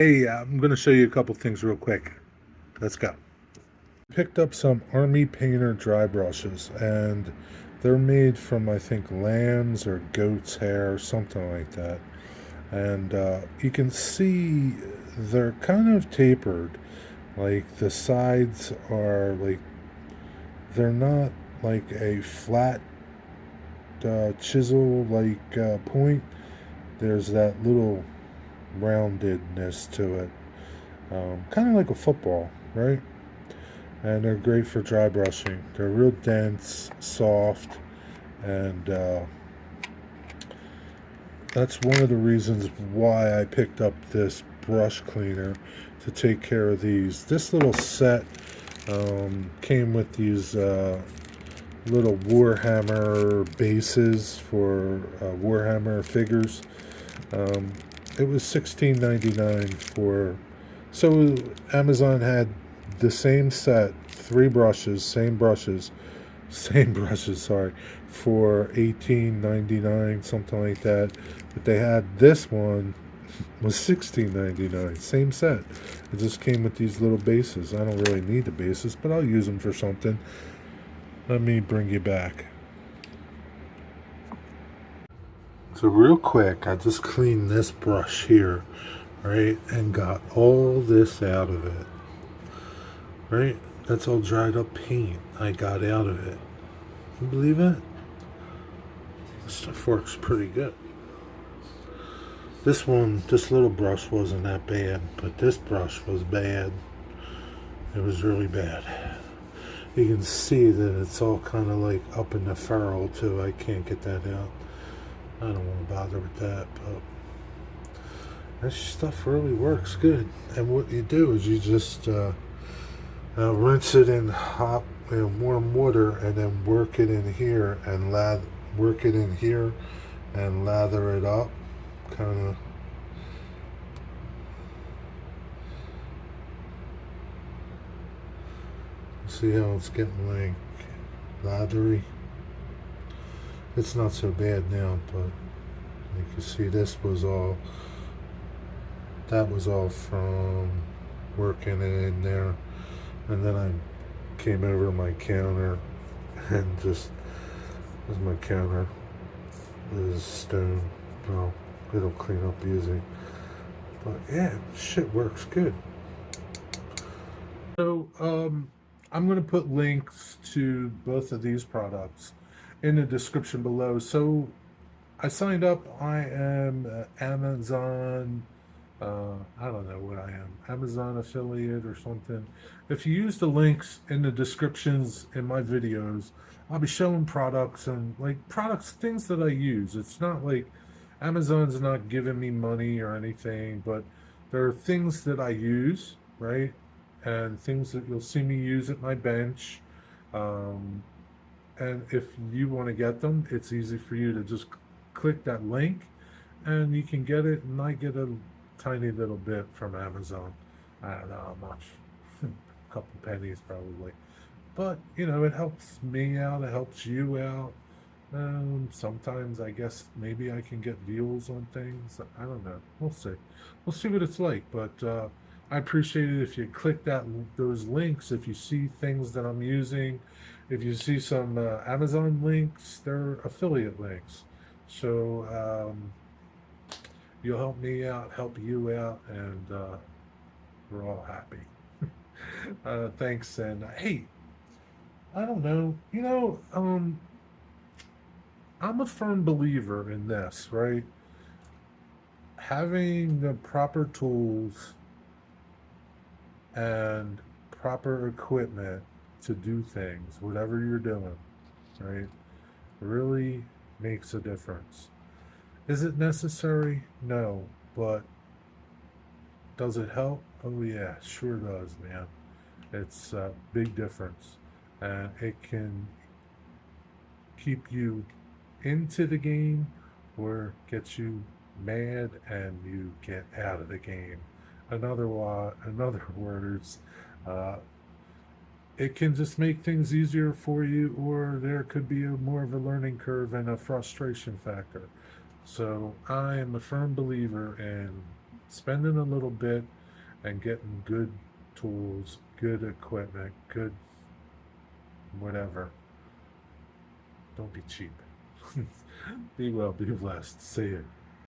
Hey, I'm going to show you a couple things real quick. Let's go. Picked up some Army Painter dry brushes, and they're made from, I think, lamb's or goat's hair, something like that. And you can see they're kind of tapered. Like the sides are like, they're not like a flat chisel like point. There's that little roundedness to it. Kind of like a football, right? And they're great for dry brushing. They're real dense, soft, and that's one of the reasons why I picked up this brush cleaner to take care of these. This little set came with these little Warhammer bases for Warhammer figures. Um, it was $16.99 for. So Amazon had the same set, three brushes, same brushes, same brushes. Sorry, for $18.99, something like that. But they had this one was $16.99, same set. It just came with these little bases. I don't really need the bases, but I'll use them for something. Let me bring you back. So real quick, I just cleaned this brush here, right, and got all this out of it, right? That's all dried up paint I got out of it. You believe it? This stuff works pretty good. This little brush wasn't that bad, but this brush was bad. It was really bad. You can see that it's all kind of like up in the ferrule too. I can't get that out. I don't want to bother with that, but this stuff really works good. And what you do is you just rinse it in hot and warm water, and then work it in here and work it in here and lather it up, kind of. See how it's getting like lathery. It's not so bad now, but you can see that was all from working it in there. And then I came over to my counter and just, this is my counter. This is stone. Well, it'll clean up easy. But yeah, shit works good. So, I'm going to put links to both of these products in the description below. So, I signed up. I am Amazon. I don't know what I am. Amazon affiliate or something. If you use the links in the descriptions in my videos, I'll be showing products and like products, things that I use. It's not like Amazon's not giving me money or anything, but there are things that I use, right? And things that you'll see me use at my bench. Um, and if you want to get them, it's easy for you to just click that link and you can get it. And I get a tiny little bit from Amazon. I don't know how much, a couple pennies probably. But, it helps me out, it helps you out. Sometimes I guess maybe I can get deals on things. I don't know. We'll see. We'll see what it's like. But I appreciate it if you click those links. If you see things that I'm using, if you see some Amazon links, they're affiliate links. So you'll help me out, help you out, and we're all happy. Thanks. And hey, I don't know. I'm a firm believer in this, right? Having the proper tools and proper equipment to do things, whatever you're doing, right, really makes a difference. Is it necessary? No. But does it help? Oh, yeah, sure does, man. It's a big difference. And it can keep you into the game or get you mad and you get out of the game. In other words, uh, it can just make things easier for you, or there could be more of a learning curve and a frustration factor. So I am a firm believer in spending a little bit and getting good tools, good equipment, good whatever. Don't be cheap. Be well, be blessed. See you.